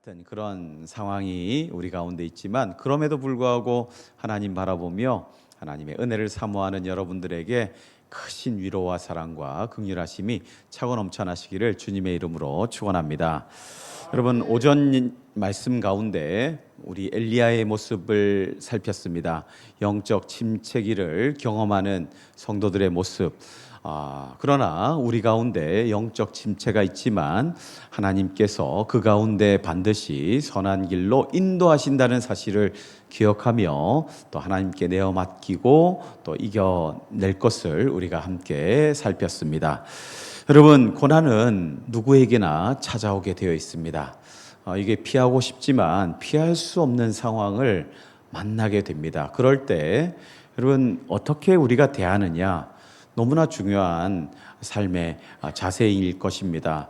같은 그런 상황이 우리 가운데 있지만, 그럼에도 불구하고 하나님 바라보며 하나님의 은혜를 사모하는 여러분들에게 크신 위로와 사랑과 긍휼하심이 차고 넘쳐나시기를 주님의 이름으로 축원합니다. 여러분, 오전 말씀 가운데 우리 엘리야의 모습을 살폈습니다. 영적 침체기를 경험하는 성도들의 모습. 그러나 우리 가운데 영적 침체가 있지만 하나님께서 그 가운데 반드시 선한 길로 인도하신다는 사실을 기억하며 또 하나님께 내어 맡기고 또 이겨낼 것을 우리가 함께 살폈습니다. 여러분, 고난은 누구에게나 찾아오게 되어 있습니다. 이게 피하고 싶지만 피할 수 없는 상황을 만나게 됩니다. 그럴 때 여러분, 어떻게 우리가 대하느냐, 너무나 중요한 삶의 자세일 것입니다.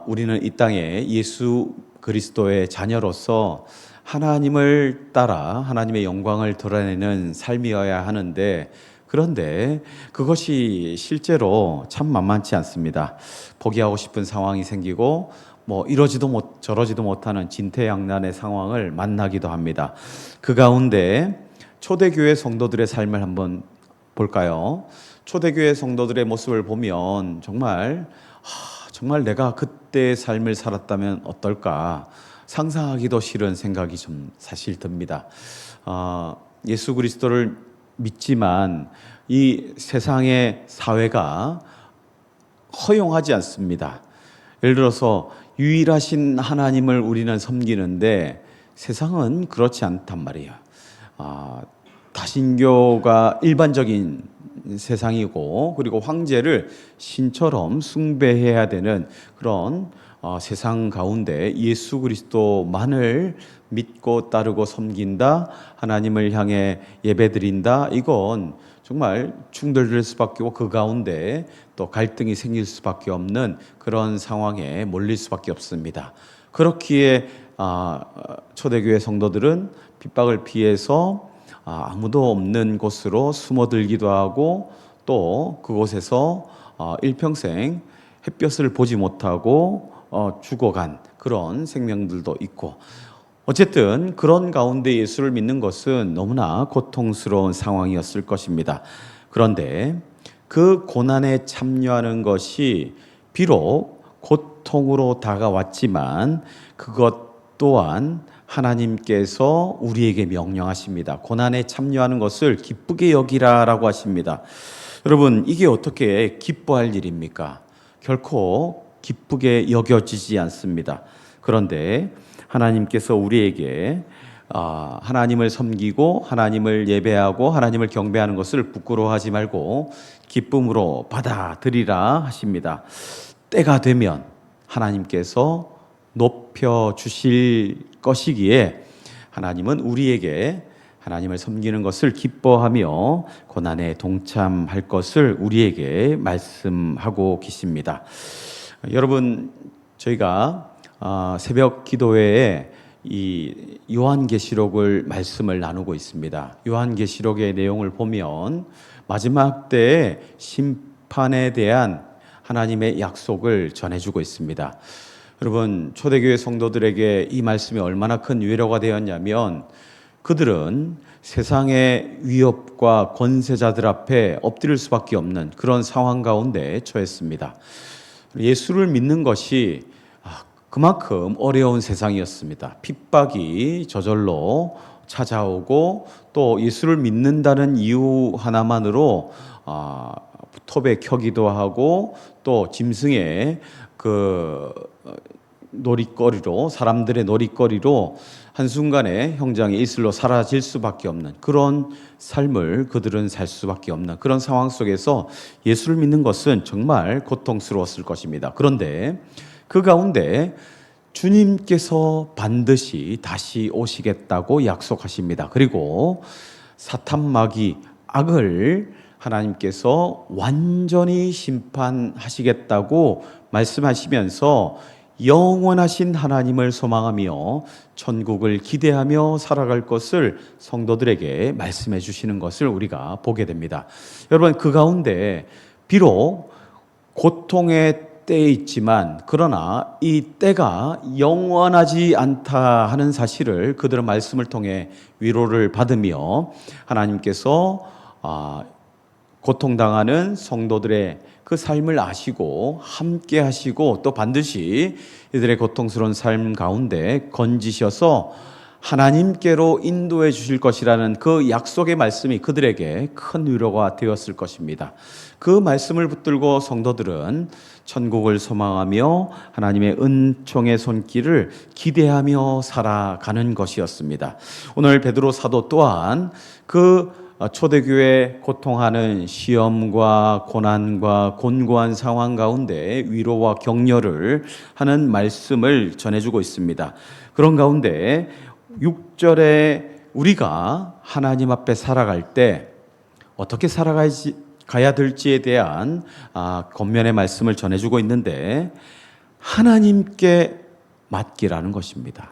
우리는 이 땅에 예수 그리스도의 자녀로서 하나님을 따라 하나님의 영광을 드러내는 삶이어야 하는데, 그런데 그것이 실제로 참 만만치 않습니다. 포기하고 싶은 상황이 생기고 이러지도 저러지도 못하는 진퇴양난의 상황을 만나기도 합니다. 그 가운데 초대교회 성도들의 삶을 한번 볼까요? 초대교회 성도들의 모습을 보면 정말 내가 그때의 삶을 살았다면 어떨까 상상하기도 싫은 생각이 좀 사실 듭니다. 예수 그리스도를 믿지만 이 세상의 사회가 허용하지 않습니다. 예를 들어서 유일하신 하나님을 우리는 섬기는데 세상은 그렇지 않단 말이에요. 다신교가 일반적인 세상이고, 그리고 황제를 신처럼 숭배해야 되는 그런 세상 가운데 예수 그리스도만을 믿고 따르고 섬긴다, 하나님을 향해 예배드린다, 이건 정말 충돌될 수밖에 없고 그 가운데 또 갈등이 생길 수밖에 없는 그런 상황에 몰릴 수밖에 없습니다. 그렇기에 초대교회 성도들은 핍박을 피해서 아무도 없는 곳으로 숨어들기도 하고, 또 그곳에서 일평생 햇볕을 보지 못하고 죽어간 그런 생명들도 있고, 어쨌든 그런 가운데 예수를 믿는 것은 너무나 고통스러운 상황이었을 것입니다. 그런데 그 고난에 참여하는 것이 비록 고통으로 다가왔지만 그것 또한 하나님께서 우리에게 명령하십니다. 고난에 참여하는 것을 기쁘게 여기라라고 하십니다. 여러분, 이게 어떻게 기뻐할 일입니까? 결코 기쁘게 여겨지지 않습니다. 그런데 하나님께서 우리에게 하나님을 섬기고 하나님을 예배하고 하나님을 경배하는 것을 부끄러워하지 말고 기쁨으로 받아들이라 하십니다. 때가 되면 하나님께서 높여주실 것이기에 하나님은 우리에게 하나님을 섬기는 것을 기뻐하며 고난에 동참할 것을 우리에게 말씀하고 계십니다. 여러분, 저희가 새벽 기도회에 이 요한계시록을 말씀을 나누고 있습니다. 요한계시록의 내용을 보면 마지막 때의 심판에 대한 하나님의 약속을 전해주고 있습니다. 여러분, 초대교회 성도들에게 이 말씀이 얼마나 큰 위로가 되었냐면, 그들은 세상의 위협과 권세자들 앞에 엎드릴 수밖에 없는 그런 상황 가운데 처했습니다. 예수를 믿는 것이 그만큼 어려운 세상이었습니다. 핍박이 저절로 찾아오고, 또 예수를 믿는다는 이유 하나만으로 톱에 켜기도 하고, 또 짐승의 그 놀이거리로, 사람들의 놀이거리로 한순간에 형장의 이슬로 사라질 수밖에 없는 그런 삶을 그들은 살 수밖에 없는 그런 상황 속에서 예수를 믿는 것은 정말 고통스러웠을 것입니다. 그런데 그 가운데 주님께서 반드시 다시 오시겠다고 약속하십니다. 그리고 사탄 마귀 악을 하나님께서 완전히 심판하시겠다고 말씀하시면서 영원하신 하나님을 소망하며 천국을 기대하며 살아갈 것을 성도들에게 말씀해 주시는 것을 우리가 보게 됩니다. 여러분, 그 가운데 비록 고통의 때에 있지만 그러나 이 때가 영원하지 않다 하는 사실을 그들의 말씀을 통해 위로를 받으며 하나님께서 고통당하는 성도들의 그 삶을 아시고 함께 하시고 또 반드시 이들의 고통스러운 삶 가운데 건지셔서 하나님께로 인도해 주실 것이라는 그 약속의 말씀이 그들에게 큰 위로가 되었을 것입니다. 그 말씀을 붙들고 성도들은 천국을 소망하며 하나님의 은총의 손길을 기대하며 살아가는 것이었습니다. 오늘 베드로 사도 또한 그 초대교회 고통하는 시험과 고난과 곤고한 상황 가운데 위로와 격려를 하는 말씀을 전해주고 있습니다. 그런 가운데 6절에 우리가 하나님 앞에 살아갈 때 어떻게 살아가야 될지에 대한 겉면의 말씀을 전해주고 있는데 하나님께 맡기라는 것입니다.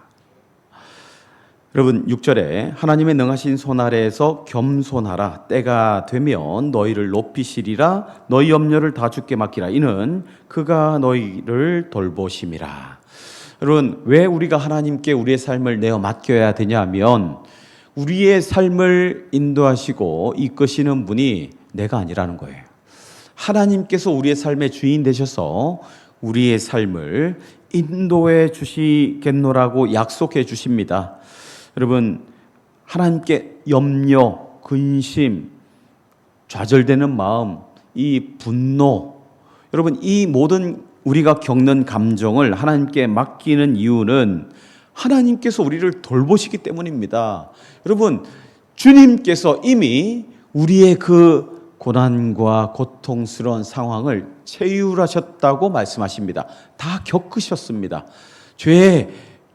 여러분 6절에 하나님의 능하신 손 아래에서 겸손하라. 때가 되면 너희를 높이시리라. 너희 염려를 다 주께 맡기라. 이는 그가 너희를 돌보심이라. 여러분 왜 우리가 하나님께 우리의 삶을 내어 맡겨야 되냐면 우리의 삶을 인도하시고 이끄시는 분이 내가 아니라는 거예요. 하나님께서 우리의 삶의 주인 되셔서 우리의 삶을 인도해 주시겠노라고 약속해 주십니다. 여러분 하나님께 염려, 근심, 좌절되는 마음, 이 분노, 여러분 이 모든 우리가 겪는 감정을 하나님께 맡기는 이유는 하나님께서 우리를 돌보시기 때문입니다. 여러분 주님께서 이미 우리의 그 고난과 고통스러운 상황을 체휼하셨다고 말씀하십니다. 다 겪으셨습니다. 죄의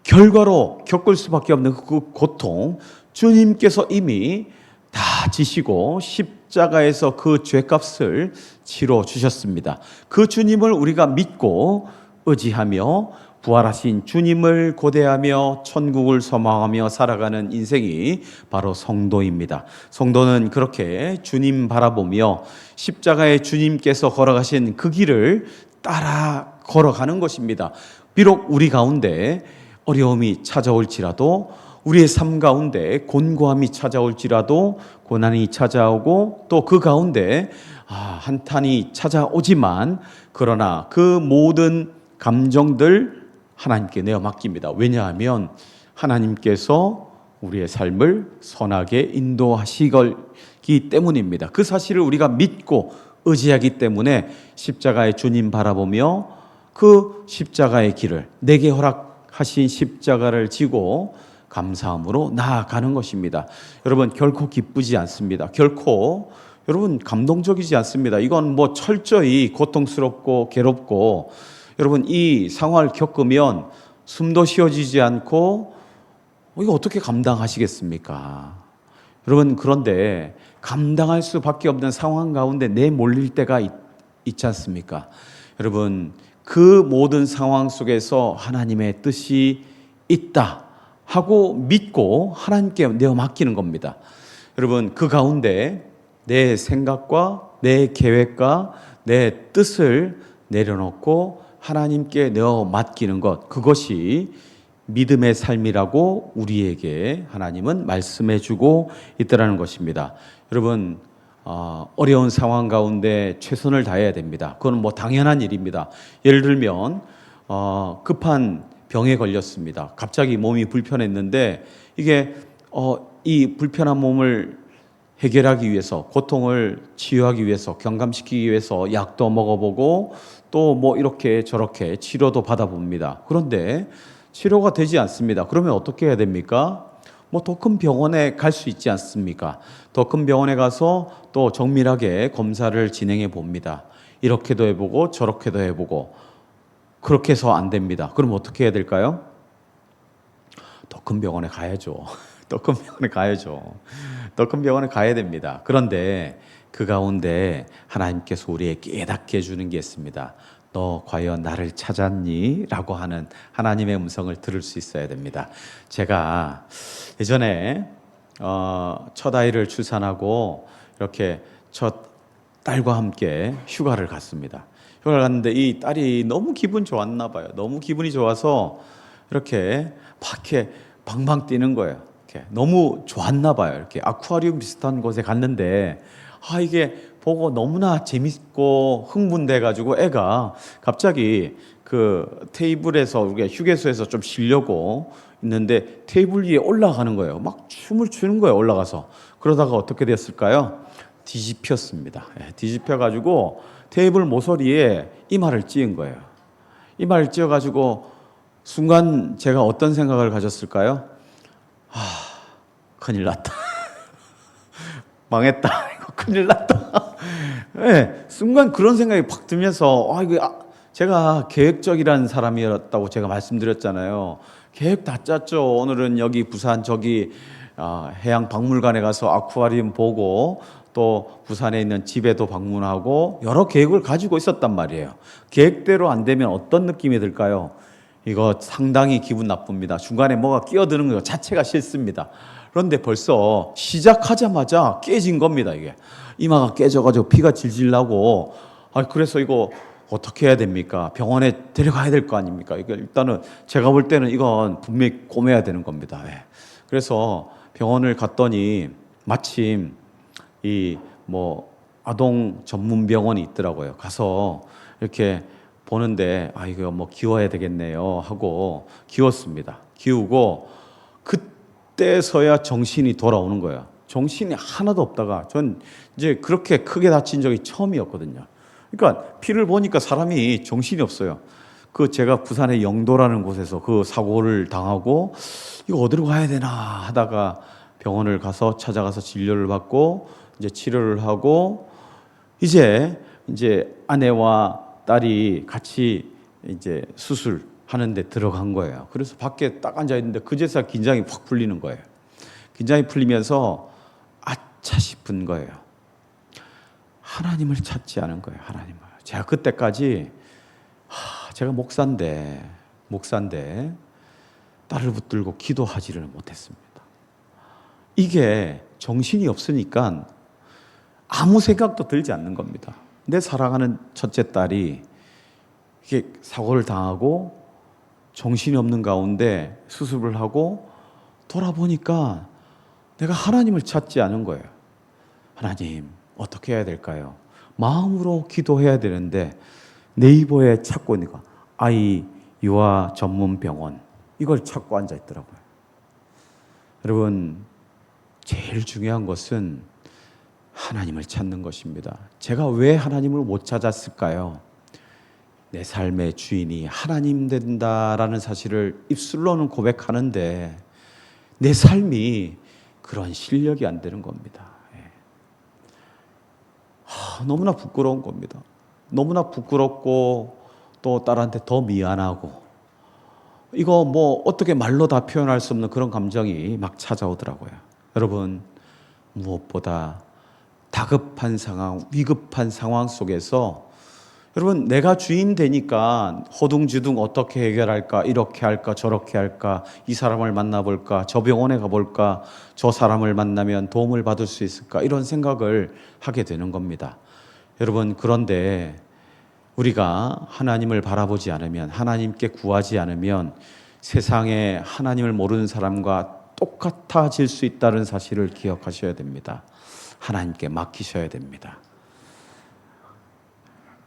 결과로 겪을 수밖에 없는 그 고통 주님께서 이미 다 지시고 십자가에서 그 죄값을 치러 주셨습니다. 그 주님을 우리가 믿고 의지하며 부활하신 주님을 고대하며 천국을 소망하며 살아가는 인생이 바로 성도입니다. 성도는 그렇게 주님 바라보며 십자가에 주님께서 걸어가신 그 길을 따라 걸어가는 것입니다. 비록 우리 가운데 어려움이 찾아올지라도 우리의 삶 가운데 곤고함이 찾아올지라도 고난이 찾아오고 또 그 가운데 한탄이 찾아오지만 그러나 그 모든 감정들 하나님께 내어 맡깁니다. 왜냐하면 하나님께서 우리의 삶을 선하게 인도하시기 때문입니다. 그 사실을 우리가 믿고 의지하기 때문에 십자가의 주님 바라보며 그 십자가의 길을 내게 허락하신 십자가를 지고 감사함으로 나아가는 것입니다. 여러분 결코 기쁘지 않습니다. 결코 여러분 감동적이지 않습니다. 이건 뭐 철저히 고통스럽고 괴롭고 여러분 이 상황을 겪으면 숨도 쉬어지지 않고 이거 어떻게 감당하시겠습니까? 여러분 그런데 감당할 수밖에 없는 상황 가운데 내몰릴 때가 있지 않습니까? 여러분 그 모든 상황 속에서 하나님의 뜻이 있다 하고 믿고 하나님께 내어 맡기는 겁니다. 여러분 그 가운데 내 생각과 내 계획과 내 뜻을 내려놓고 하나님께 내어 맡기는 것, 그것이 믿음의 삶이라고 우리에게 하나님은 말씀해 주고 있다는 것입니다. 여러분 어려운 상황 가운데 최선을 다해야 됩니다. 그건 뭐 당연한 일입니다. 예를 들면 급한 병에 걸렸습니다. 갑자기 몸이 불편했는데 이게 이 불편한 몸을 해결하기 위해서 고통을 치유하기 위해서 경감시키기 위해서 약도 먹어보고 또 뭐 이렇게 저렇게 치료도 받아봅니다. 그런데 치료가 되지 않습니다. 그러면 어떻게 해야 됩니까? 뭐 더 큰 병원에 갈 수 있지 않습니까? 더 큰 병원에 가서 또 정밀하게 검사를 진행해 봅니다. 이렇게도 해보고 저렇게도 해보고 그렇게 해서 안 됩니다. 그럼 어떻게 해야 될까요? 더 큰 병원에 가야죠. 더 큰 병원에 가야죠. 더 큰 병원에 가야 됩니다. 그런데 그 가운데 하나님께서 우리에게 깨닫게 해주는 게 있습니다. 너 과연 나를 찾았니? 라고 하는 하나님의 음성을 들을 수 있어야 됩니다. 제가 예전에 첫 아이를 출산하고 이렇게 첫 딸과 함께 휴가를 갔습니다. 휴가를 갔는데 이 딸이 너무 기분 좋았나 봐요. 너무 기분이 좋아서 이렇게 막 이렇게 방방 뛰는 거예요. 이렇게 너무 좋았나 봐요. 이렇게 아쿠아리움 비슷한 곳에 갔는데 이게 보고 너무나 재밌고 흥분돼 가지고 애가 갑자기 그 테이블에서 우리가 휴게소에서 좀 쉬려고 있는데 테이블 위에 올라가는 거예요. 막 춤을 추는 거예요. 올라가서. 그러다가 어떻게 됐을까요? 뒤집혔습니다. 뒤집혀 가지고 테이블 모서리에 이마를 찧은 거예요. 이마를 찧어 가지고 순간 제가 어떤 생각을 가졌을까요? 큰일 났다. 망했다. 이거 큰일 났다. 네, 순간 그런 생각이 팍 들면서 제가 계획적이라는 사람이었다고 제가 말씀드렸잖아요. 계획 다 짰죠. 오늘은 여기 부산 저기 해양박물관에 가서 아쿠아리움 보고 또 부산에 있는 집에도 방문하고 여러 계획을 가지고 있었단 말이에요. 계획대로 안 되면 어떤 느낌이 들까요? 이거 상당히 기분 나쁩니다. 중간에 뭐가 끼어드는 것 자체가 싫습니다. 그런데 벌써 시작하자마자 깨진 겁니다. 이게 이마가 깨져가지고 피가 질질 나고 그래서 이거 어떻게 해야 됩니까? 병원에 데려가야 될 거 아닙니까? 이거 일단은 제가 볼 때는 이건 분명히 꼬매야 되는 겁니다. 그래서 병원을 갔더니 마침 이 뭐 아동 전문 병원이 있더라고요. 가서 이렇게 보는데 이거 뭐 기워야 되겠네요 하고 기웠습니다. 기우고 그때서야 정신이 돌아오는 거예요. 정신이 하나도 없다가 전 이제 그렇게 크게 다친 적이 처음이었거든요. 그러니까 피를 보니까 사람이 정신이 없어요. 제가 부산의 영도라는 곳에서 그 사고를 당하고 이거 어디로 가야 되나 하다가 병원을 가서 찾아가서 진료를 받고 이제 치료를 하고 이제 아내와 딸이 같이 이제 수술하는데 들어간 거예요. 그래서 밖에 딱 앉아 있는데 그제서야 긴장이 확 풀리는 거예요. 긴장이 풀리면서 아차 싶은 거예요. 하나님을 찾지 않은 거예요. 하나님을. 제가 그때까지 제가 목사인데 딸을 붙들고 기도하지를 못했습니다. 이게 정신이 없으니까 아무 생각도 들지 않는 겁니다. 내 사랑하는 첫째 딸이 이게 사고를 당하고 정신이 없는 가운데 수습을 하고 돌아보니까 내가 하나님을 찾지 않은 거예요. 하나님, 어떻게 해야 될까요? 마음으로 기도해야 되는데 네이버에 찾고 있는 거 아이 유아 전문 병원 이걸 찾고 앉아 있더라고요. 여러분, 제일 중요한 것은 하나님을 찾는 것입니다. 제가 왜 하나님을 못 찾았을까요? 내 삶의 주인이 하나님 된다라는 사실을 입술로는 고백하는데 내 삶이 그런 실력이 안 되는 겁니다. 너무나 부끄러운 겁니다. 너무나 부끄럽고 또 딸한테 더 미안하고 이거 뭐 어떻게 말로 다 표현할 수 없는 그런 감정이 막 찾아오더라고요. 여러분, 무엇보다 다급한 상황, 위급한 상황 속에서 여러분 내가 주인 되니까 허둥지둥 어떻게 해결할까, 이렇게 할까, 저렇게 할까, 이 사람을 만나볼까, 저 병원에 가볼까, 저 사람을 만나면 도움을 받을 수 있을까, 이런 생각을 하게 되는 겁니다. 여러분, 그런데 우리가 하나님을 바라보지 않으면, 하나님께 구하지 않으면 세상에 하나님을 모르는 사람과 똑같아질 수 있다는 사실을 기억하셔야 됩니다. 하나님께 맡기셔야 됩니다.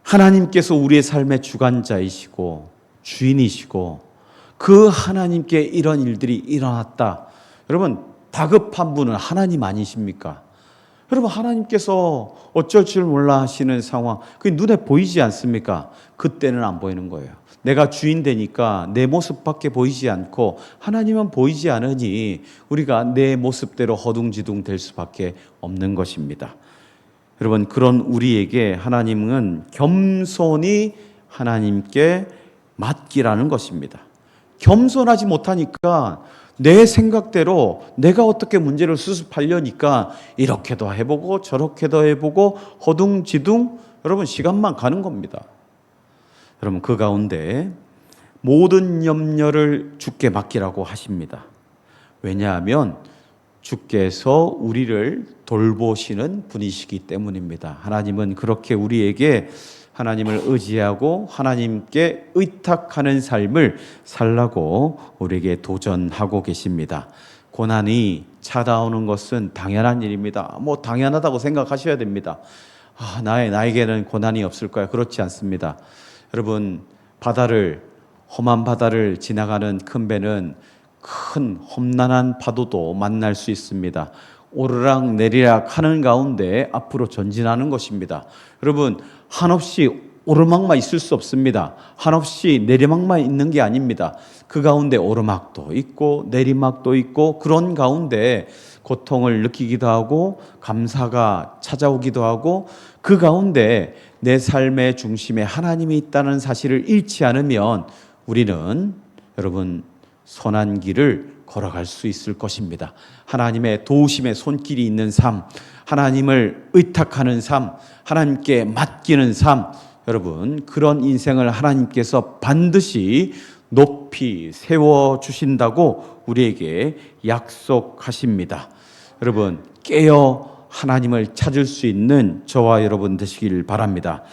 하나님께서 우리의 삶의 주관자이시고 주인이시고 그 하나님께 이런 일들이 일어났다. 여러분, 다급한 분은 하나님 아니십니까? 여러분, 하나님께서 어쩔 줄 몰라 하시는 상황, 그게 눈에 보이지 않습니까? 그때는 안 보이는 거예요. 내가 주인 되니까 내 모습밖에 보이지 않고 하나님은 보이지 않으니 우리가 내 모습대로 허둥지둥 될 수밖에 없는 것입니다. 여러분, 그런 우리에게 하나님은 겸손히 하나님께 맡기라는 것입니다. 겸손하지 못하니까 내 생각대로 내가 어떻게 문제를 수습하려니까 이렇게도 해보고 저렇게도 해보고 허둥지둥 여러분 시간만 가는 겁니다. 여러분, 그 가운데 모든 염려를 주께 맡기라고 하십니다. 왜냐하면 주께서 우리를 돌보시는 분이시기 때문입니다. 하나님은 그렇게 우리에게 하나님을 의지하고 하나님께 의탁하는 삶을 살라고 우리에게 도전하고 계십니다. 고난이 찾아오는 것은 당연한 일입니다. 당연하다고 생각하셔야 됩니다. 나에게는 고난이 없을 거야. 그렇지 않습니다. 여러분, 험한 바다를 지나가는 큰 배는 큰 험난한 파도도 만날 수 있습니다. 오르락 내리락 하는 가운데 앞으로 전진하는 것입니다. 여러분, 한없이 오르막만 있을 수 없습니다. 한없이 내리막만 있는 게 아닙니다. 그 가운데 오르막도 있고 내리막도 있고, 그런 가운데 고통을 느끼기도 하고 감사가 찾아오기도 하고, 그 가운데 내 삶의 중심에 하나님이 있다는 사실을 잃지 않으면 우리는 여러분 선한 길을 걸어갈 수 있을 것입니다. 하나님의 도우심의 손길이 있는 삶, 하나님을 의탁하는 삶, 하나님께 맡기는 삶, 여러분 그런 인생을 하나님께서 반드시 높이 세워주신다고 우리에게 약속하십니다. 여러분, 깨어 하나님을 찾을 수 있는 저와 여러분 되시길 바랍니다.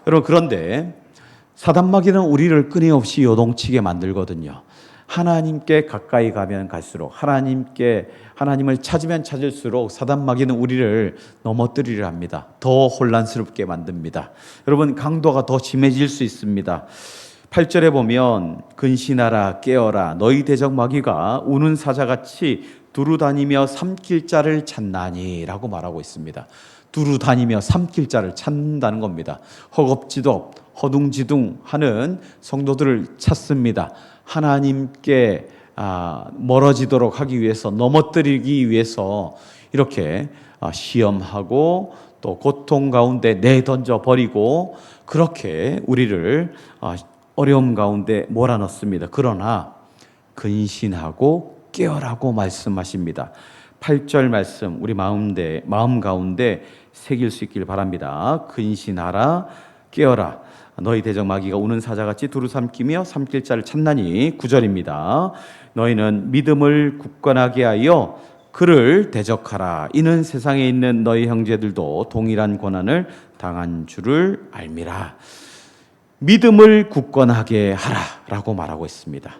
여러분, 그런데 사단마귀는 우리를 끊임없이 요동치게 만들거든요. 하나님께 가까이 가면 갈수록, 하나님을 찾으면 찾을수록 사단마귀는 우리를 넘어뜨리려 합니다. 더 혼란스럽게 만듭니다. 여러분, 강도가 더 심해질 수 있습니다. 8절에 보면 근신하라 깨어라 너희 대적 마귀가 우는 사자같이 두루다니며 삼킬 자를 찾나니 라고 말하고 있습니다. 두루다니며 삼킬 자를 찾는다는 겁니다. 허겁지겁 허둥지둥하는 성도들을 찾습니다. 하나님께 멀어지도록 하기 위해서, 넘어뜨리기 위해서 이렇게 시험하고 또 고통 가운데 내던져 버리고, 그렇게 우리를 어려움 가운데 몰아넣습니다. 그러나 근신하고 깨어라고 말씀하십니다. 8절 말씀 우리 마음 가운데 새길 수 있길 바랍니다. 근신하라 깨어라 너희 대적 마귀가 우는 사자같이 두루삼키며 삼킬 자를 찾나니. 9절입니다. 너희는 믿음을 굳건하게 하여 그를 대적하라. 이는 세상에 있는 너희 형제들도 동일한 고난을 당한 줄을 알미라. 믿음을 굳건하게 하라 라고 말하고 있습니다.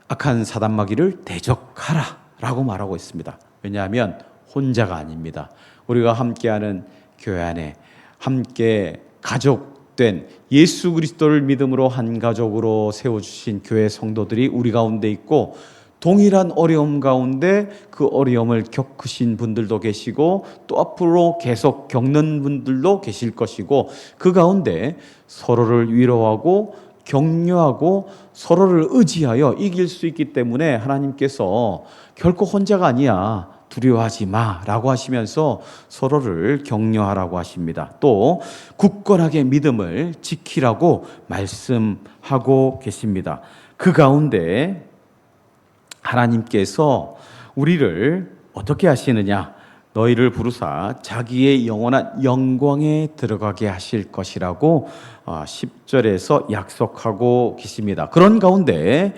악한 사단마귀를 대적하라 라고 말하고 있습니다. 왜냐하면 혼자가 아닙니다. 우리가 함께하는 교회 안에 함께 가족된 예수 그리스도를 믿음으로 한 가족으로 세워주신 교회 성도들이 우리 가운데 있고, 동일한 어려움 가운데 그 어려움을 겪으신 분들도 계시고 또 앞으로 계속 겪는 분들도 계실 것이고, 그 가운데 서로를 위로하고 격려하고 서로를 의지하여 이길 수 있기 때문에 하나님께서 결코 혼자가 아니야, 두려워하지 마라고 하시면서 서로를 격려하라고 하십니다. 또 굳건하게 믿음을 지키라고 말씀하고 계십니다. 그 가운데 하나님께서 우리를 어떻게 하시느냐? 너희를 부르사 자기의 영원한 영광에 들어가게 하실 것이라고 10절에서 약속하고 계십니다. 그런 가운데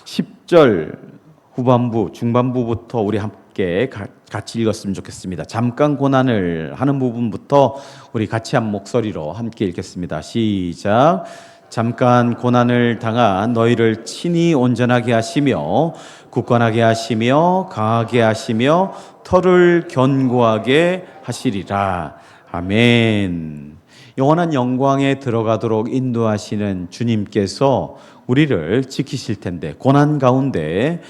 10절 후반부, 중반부부터 우리 함께 같이 읽었으면 좋겠습니다. 잠깐 고난을 하는 부분부터 우리 같이 한 목소리로 함께 읽겠습니다. 시작. 잠깐 고난을 당한 너희를 친히 온전하게 하시며 굳건하게 하시며 강하게 하시며 터를 견고하게 하시리라. 아멘. 영원한 영광에 들어가도록 인도하시는 주님께서 우리를 지키실 텐데, 고난 가운데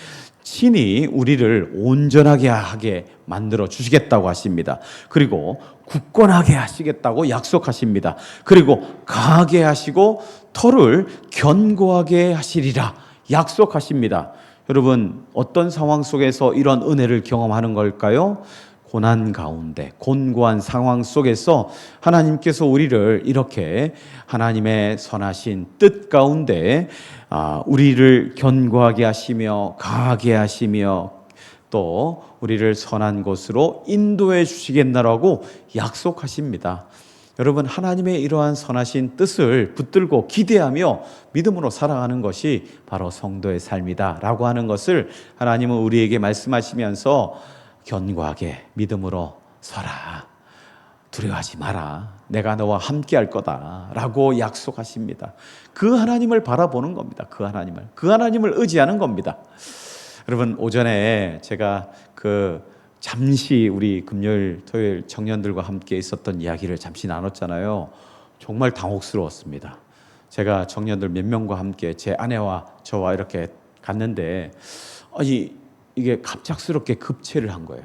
친히 우리를 온전하게 하게 만들어 주시겠다고 하십니다. 그리고 굳건하게 하시겠다고 약속하십니다. 그리고 강하게 하시고 터를 견고하게 하시리라 약속하십니다. 여러분, 어떤 상황 속에서 이런 은혜를 경험하는 걸까요? 고난 가운데, 곤고한 상황 속에서 하나님께서 우리를 이렇게 하나님의 선하신 뜻 가운데 우리를 견고하게 하시며 강하게 하시며 또 우리를 선한 곳으로 인도해 주시겠나라고 약속하십니다. 여러분, 하나님의 이러한 선하신 뜻을 붙들고 기대하며 믿음으로 살아가는 것이 바로 성도의 삶이다 라고 하는 것을 하나님은 우리에게 말씀하시면서 견고하게 믿음으로 서라, 두려워하지 마라. 내가 너와 함께 할 거다라고 약속하십니다. 그 하나님을 바라보는 겁니다. 그 하나님을 의지하는 겁니다. 여러분, 오전에 제가 잠시 우리 금요일 토요일 청년들과 함께 있었던 이야기를 잠시 나눴잖아요. 정말 당혹스러웠습니다. 제가 청년들 몇 명과 함께 제 아내와 저와 이렇게 갔는데 이게 갑작스럽게 급체를 한 거예요.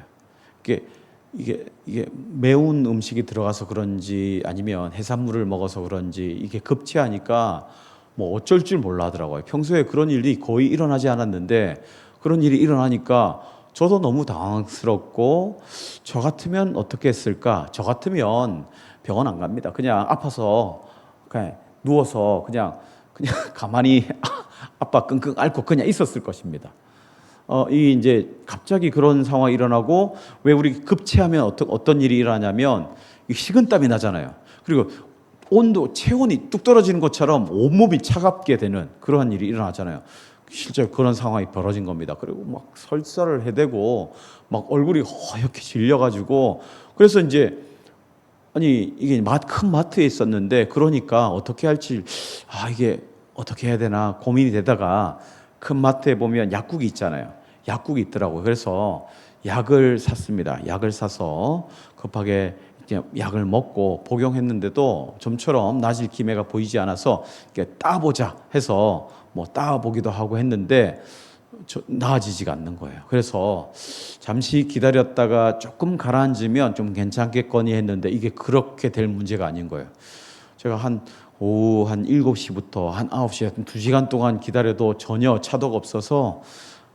이게 매운 음식이 들어가서 그런지 아니면 해산물을 먹어서 그런지 이게 급체하니까 뭐 어쩔 줄 몰라 하더라고요. 평소에 그런 일이 거의 일어나지 않았는데 그런 일이 일어나니까 저도 너무 당황스럽고, 저 같으면 어떻게 했을까? 저 같으면 병원 안 갑니다. 그냥 아파서 그냥 누워서 그냥 가만히 아빠 끙끙 앓고 그냥 있었을 것입니다. 이제 갑자기 그런 상황이 일어나고, 왜 우리 급체하면 어떤 일이 일어나냐면 식은땀이 나잖아요. 그리고 체온이 뚝 떨어지는 것처럼 온몸이 차갑게 되는 그러한 일이 일어나잖아요. 실제 그런 상황이 벌어진 겁니다. 그리고 막 설사를 해대고 막 얼굴이 허옇게 질려가지고, 그래서 이제 이게 큰 마트에 있었는데, 그러니까 어떻게 할지 이게 어떻게 해야 되나 고민이 되다가 큰 마트에 보면 약국이 있잖아요. 약국이 있더라고요. 그래서 약을 샀습니다. 약을 사서 급하게 약을 먹고 복용했는데도 좀처럼 나아질 기미가 보이지 않아서 따보자 해서 따보기도 하고 했는데 나아지지가 않는 거예요. 그래서 잠시 기다렸다가 조금 가라앉으면 좀 괜찮겠거니 했는데 이게 그렇게 될 문제가 아닌 거예요. 제가 오후 7시부터 9시 2시간 동안 기다려도 전혀 차도가 없어서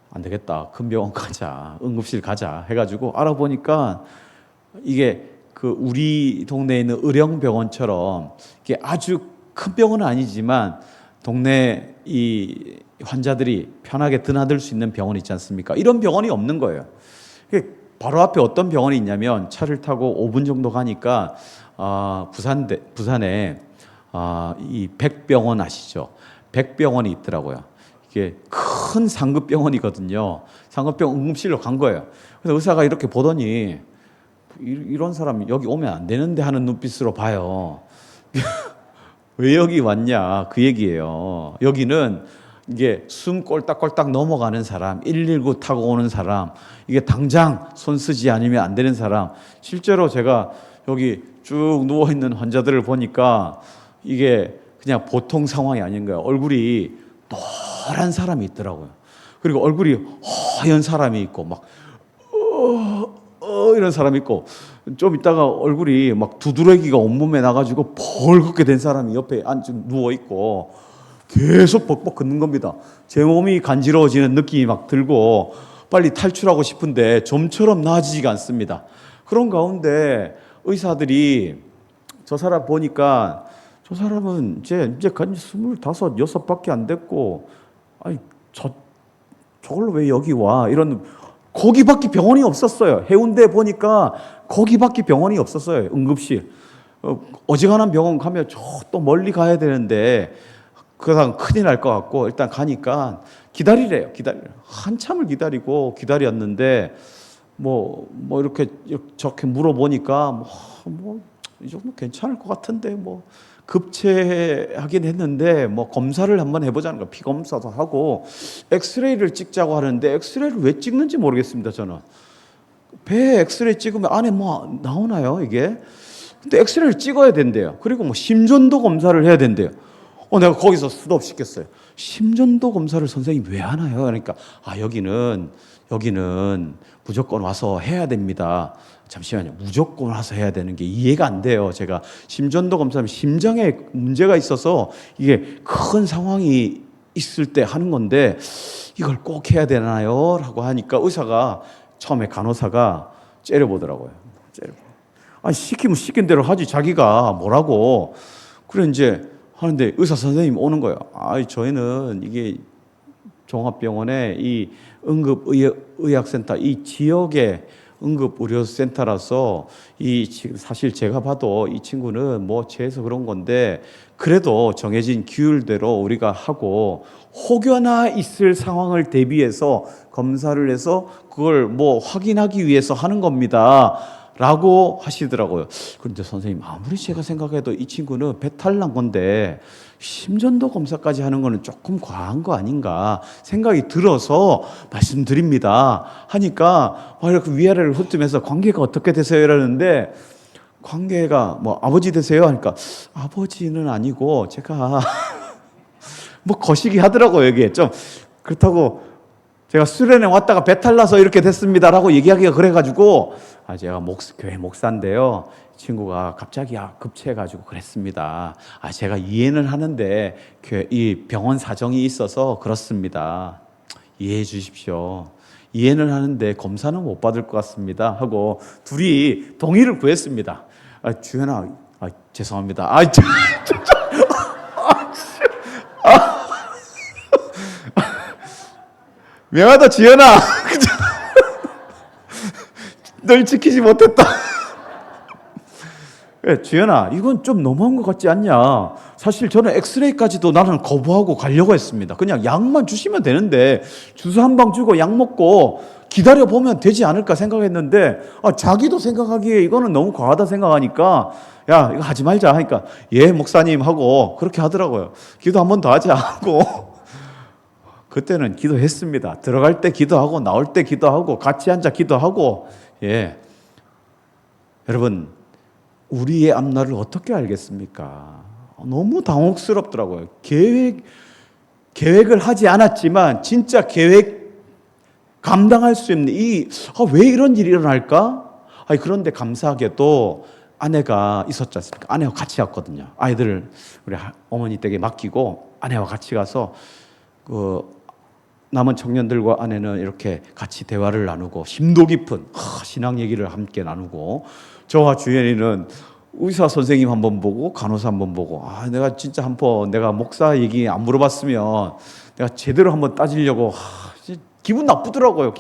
안 되겠다, 큰 병원 가자, 응급실 가자 해가지고 알아보니까 이게 우리 동네에 있는 의령병원처럼 이게 아주 큰 병원은 아니지만 동네 이 환자들이 편하게 드나들 수 있는 병원이 있지 않습니까? 이런 병원이 없는 거예요. 바로 앞에 어떤 병원이 있냐면 차를 타고 5분 정도 가니까 부산에 이 백병원 아시죠? 백병원이 있더라고요. 이게 큰 상급병원이거든요. 상급병원 응급실로 간 거예요. 그래서 의사가 이렇게 보더니 이런 사람이 여기 오면 안 되는데 하는 눈빛으로 봐요. 왜 여기 왔냐 그 얘기예요. 여기는 이게 숨 꼴딱꼴딱 넘어가는 사람, 119 타고 오는 사람, 이게 당장 손 쓰지 않으면 안 되는 사람. 실제로 제가 여기 쭉 누워있는 환자들을 보니까 이게 그냥 보통 상황이 아닌 거예요. 얼굴이 노란 사람이 있더라고요. 그리고 얼굴이 하얀 사람이 있고 막 이런 사람이 있고, 좀 있다가 얼굴이 막 두드러기가 온몸에 나가지고 벌겋게 된 사람이 옆에 누워 있고 계속 벅벅 걷는 겁니다. 제 몸이 간지러워지는 느낌이 막 들고 빨리 탈출하고 싶은데 좀처럼 나아지지가 않습니다. 그런 가운데 의사들이 저 사람 보니까 저 사람은 이제 25, 6밖에 안 됐고, 저걸로 왜 여기 와? 이런, 거기밖에 병원이 없었어요. 해운대 보니까 거기밖에 병원이 없었어요. 응급실. 어지간한 병원 가면 저 또 멀리 가야 되는데 그러다 큰일 날 것 같고 일단 가니까 기다리래요. 한참을 기다렸는데 이렇게 저렇게 물어보니까 이 정도 괜찮을 것 같은데 급체하긴 했는데 검사를 한번 해보자는 거, 피 검사도 하고 엑스레이를 찍자고 하는데 엑스레이를 왜 찍는지 모르겠습니다. 저는 배 엑스레이 찍으면 안에 나오나요 이게? 근데 엑스레이를 찍어야 된대요. 그리고 심전도 검사를 해야 된대요. 내가 거기서 스톱 시켰어요. 심전도 검사를 선생님 왜 하나요? 그러니까 여기는 무조건 와서 해야 됩니다. 잠시만요. 무조건 와서 해야 되는 게 이해가 안 돼요. 제가 심전도 검사하면 심장에 문제가 있어서 이게 큰 상황이 있을 때 하는 건데 이걸 꼭 해야 되나요? 라고 하니까 처음에 간호사가 째려보더라고요. 시키면 시킨 대로 하지 자기가 뭐라고. 그래 이제 하는데 의사 선생님 오는 거예요. 저희는 이게 종합병원의 이 응급의학센터, 이 지역의 응급의료센터라서 사실 제가 봐도 이 친구는 죄해서 그런 건데 그래도 정해진 규율대로 우리가 하고 혹여나 있을 상황을 대비해서 검사를 해서 그걸 확인하기 위해서 하는 겁니다 라고 하시더라고요. 그런데 선생님, 아무리 제가 생각해도 이 친구는 배탈 난 건데 심전도 검사까지 하는 거는 조금 과한 거 아닌가 생각이 들어서 말씀드립니다 하니까 이렇게 위아래를 훑으면서 관계가 어떻게 되세요? 이러는데, 관계가 뭐 아버지 되세요? 하니까 아버지는 아니고 제가 뭐 거시기 하더라고요. 이게 좀 그렇다고 제가 수련회 왔다가 배탈 나서 이렇게 됐습니다라고 얘기하기가 그래가지고, 제가 교회 목사인데요, 친구가 갑자기 급체해가지고 그랬습니다. 제가 이해는 하는데 이 병원 사정이 있어서 그렇습니다. 이해해 주십시오. 이해는 하는데 검사는 못 받을 것 같습니다 하고 둘이 동의를 구했습니다. 주연아, 죄송합니다. 미안하다 지연아. 널 지키지 못했다. 지연아, 이건 좀 너무한 것 같지 않냐? 사실 저는 엑스레이까지도 나는 거부하고 가려고 했습니다. 그냥 약만 주시면 되는데 주사 한 방 주고 약 먹고 기다려보면 되지 않을까 생각했는데, 자기도 생각하기에 이거는 너무 과하다 생각하니까, 야, 이거 하지 말자 하니까, 예 목사님 하고 그렇게 하더라고요. 기도 한 번 더 하자 하고 그때는 기도했습니다. 들어갈 때 기도하고 나올 때 기도하고 같이 앉아 기도하고. 여러분, 우리의 앞날을 어떻게 알겠습니까? 너무 당혹스럽더라고요. 계획을 하지 않았지만 진짜 계획 감당할 수 있는 왜 이런 일이 일어날까? 그런데 감사하게도 아내가 있었지 않습니까? 아내와 같이 갔거든요. 아이들을 우리 어머니 댁에 맡기고 아내와 같이 가서 남은 청년들과 아내는 이렇게 같이 대화를 나누고 심도 깊은 신앙 얘기를 함께 나누고, 저와 주연이는 의사 선생님 한번 보고 간호사 한번 보고, 내가 진짜 한번 내가 목사 얘기 안 물어봤으면 내가 제대로 한번 따지려고, 기분 나쁘더라고요.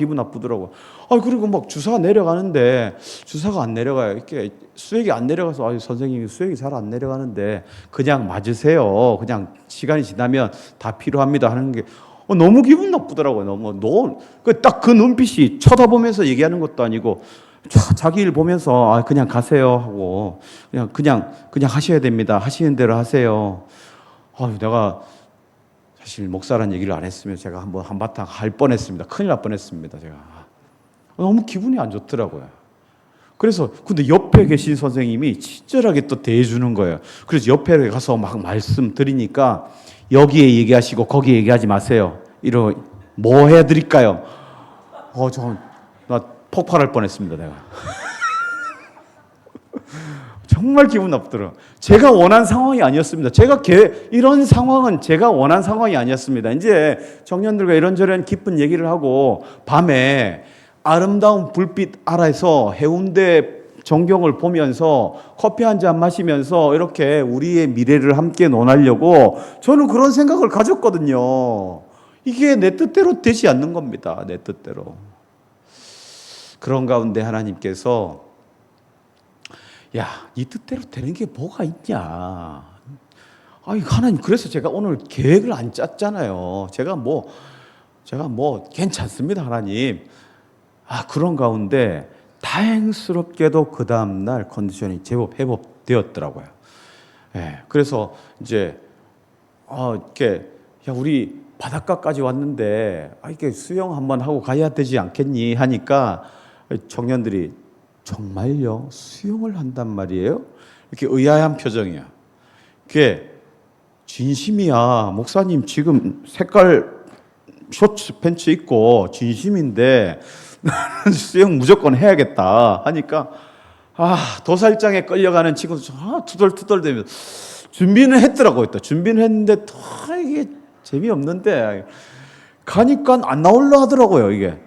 그리고 막 주사가 내려가는데 주사가 안 내려가요. 이렇게 수액이 안 내려가서, 선생님이 수액이 잘 안 내려가는데 그냥 맞으세요. 그냥 시간이 지나면 다 필요합니다 하는 게 너무 기분 나쁘더라고요. 너무 딱 그 눈빛이 쳐다보면서 얘기하는 것도 아니고 자기 일 보면서 그냥 가세요 하고 그냥 하셔야 됩니다. 하시는 대로 하세요. 내가 사실 목사란 얘기를 안 했으면 제가 한바탕 할 뻔했습니다. 큰일 날 뻔했습니다. 제가 너무 기분이 안 좋더라고요. 그래서 근데 옆에 계신 선생님이 친절하게 또 대해주는 거예요. 그래서 옆에 가서 막 말씀드리니까, 여기에 얘기하시고 거기에 얘기하지 마세요. 뭐 해드릴까요? 나 폭발할 뻔했습니다. 내가 정말 기분 나쁘더라고요. 제가 원한 상황이 아니었습니다. 이런 상황은 제가 원한 상황이 아니었습니다. 이제 청년들과 이런저런 기쁜 얘기를 하고 밤에 아름다운 불빛 아래서 해운대 전경을 보면서 커피 한 잔 마시면서 이렇게 우리의 미래를 함께 논하려고 저는 그런 생각을 가졌거든요. 이게 내 뜻대로 되지 않는 겁니다. 내 뜻대로. 그런 가운데 하나님께서, 야, 네 뜻대로 되는 게 뭐가 있냐. 하나님, 그래서 제가 오늘 계획을 안 짰잖아요. 제가 뭐 괜찮습니다, 하나님. 그런 가운데 다행스럽게도 그 다음날 컨디션이 제법 회복되었더라고요. 그래서 이제 이렇게, 야, 우리 바닷가까지 왔는데 이렇게 수영 한번 하고 가야 되지 않겠니 하니까 청년들이, 정말요? 수영을 한단 말이에요? 이렇게 의아한 표정이야. 그게 진심이야. 목사님 지금 색깔 셔츠 팬츠 입고 진심인데 수영 무조건 해야겠다 하니까, 도살장에 끌려가는 친구들 투덜투덜대면서 준비는 했더라고요. 준비는 했는데 이게 재미없는데 가니까 안 나올라 하더라고요. 이게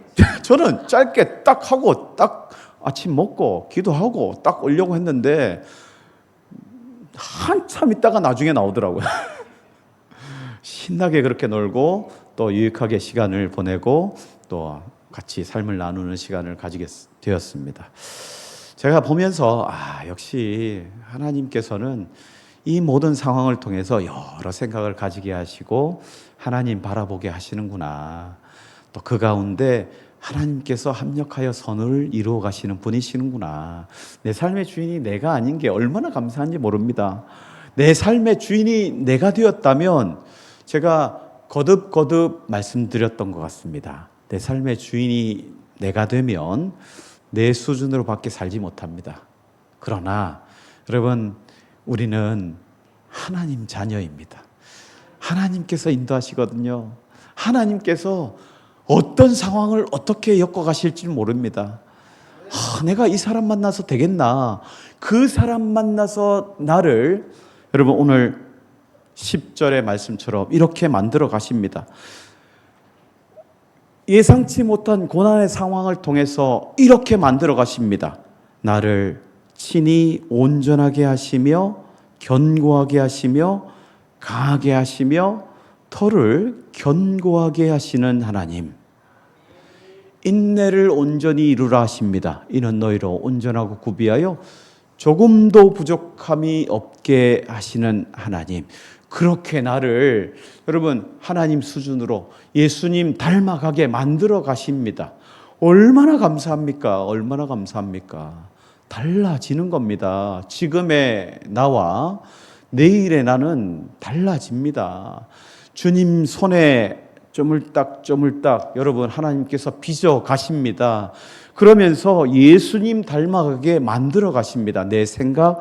저는 짧게 딱 하고 딱 아침 먹고 기도하고 딱 오려고 했는데 한참 있다가 나중에 나오더라고요. 신나게 그렇게 놀고 또 유익하게 시간을 보내고 또 같이 삶을 나누는 시간을 가지게 되었습니다. 제가 보면서 역시 하나님께서는 이 모든 상황을 통해서 여러 생각을 가지게 하시고 하나님 바라보게 하시는구나. 또 그 가운데 하나님께서 합력하여 선을 이루어 가시는 분이시는구나. 내 삶의 주인이 내가 아닌 게 얼마나 감사한지 모릅니다. 내 삶의 주인이 내가 되었다면 제가 거듭거듭 말씀드렸던 것 같습니다. 내 삶의 주인이 내가 되면 내 수준으로 밖에 살지 못합니다. 그러나 여러분, 우리는 하나님 자녀입니다. 하나님께서 인도하시거든요. 하나님께서 어떤 상황을 어떻게 엮어가실지 모릅니다. 내가 이 사람 만나서 되겠나? 그 사람 만나서 나를, 여러분 오늘 10절의 말씀처럼 이렇게 만들어 가십니다. 예상치 못한 고난의 상황을 통해서 이렇게 만들어 가십니다. 나를 친히 온전하게 하시며 견고하게 하시며 강하게 하시며 터를 견고하게 하시는 하나님. 인내를 온전히 이루라 하십니다. 이는 너희로 온전하고 구비하여 조금도 부족함이 없게 하시는 하나님. 그렇게 나를 여러분 하나님 수준으로 예수님 닮아가게 만들어 가십니다. 얼마나 감사합니까? 얼마나 감사합니까? 달라지는 겁니다. 지금의 나와 내일의 나는 달라집니다. 주님 손에 쪼물딱 여러분 하나님께서 빚어 가십니다. 그러면서 예수님 닮아가게 만들어 가십니다. 내 생각,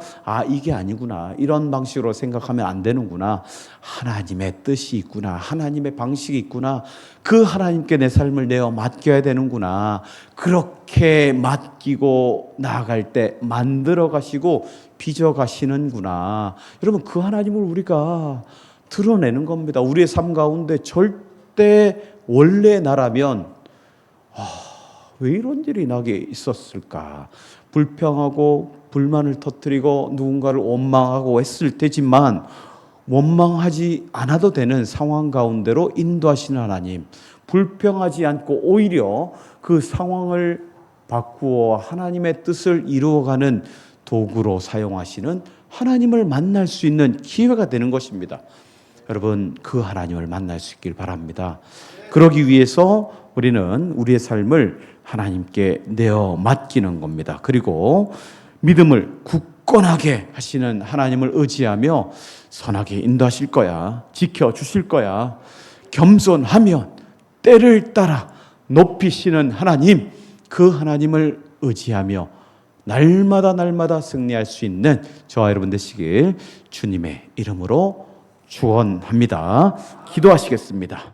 이게 아니구나. 이런 방식으로 생각하면 안 되는구나. 하나님의 뜻이 있구나. 하나님의 방식이 있구나. 그 하나님께 내 삶을 내어 맡겨야 되는구나. 그렇게 맡기고 나아갈 때 만들어 가시고 빚어 가시는구나. 여러분, 그 하나님을 우리가 드러내는 겁니다. 우리의 삶 가운데 절대 원래 나라면 왜 이런 일이 나게 있었을까? 불평하고 불만을 터뜨리고 누군가를 원망하고 했을 테지만 원망하지 않아도 되는 상황 가운데로 인도하시는 하나님, 불평하지 않고 오히려 그 상황을 바꾸어 하나님의 뜻을 이루어가는 도구로 사용하시는 하나님을 만날 수 있는 기회가 되는 것입니다. 여러분, 그 하나님을 만날 수 있길 바랍니다. 그러기 위해서 우리는 우리의 삶을 하나님께 내어 맡기는 겁니다. 그리고 믿음을 굳건하게 하시는 하나님을 의지하며 선하게 인도하실 거야. 지켜주실 거야. 겸손하면 때를 따라 높이시는 하나님, 그 하나님을 의지하며 날마다 승리할 수 있는 저와 여러분 되시길 주님의 이름으로 축원합니다. 기도하시겠습니다.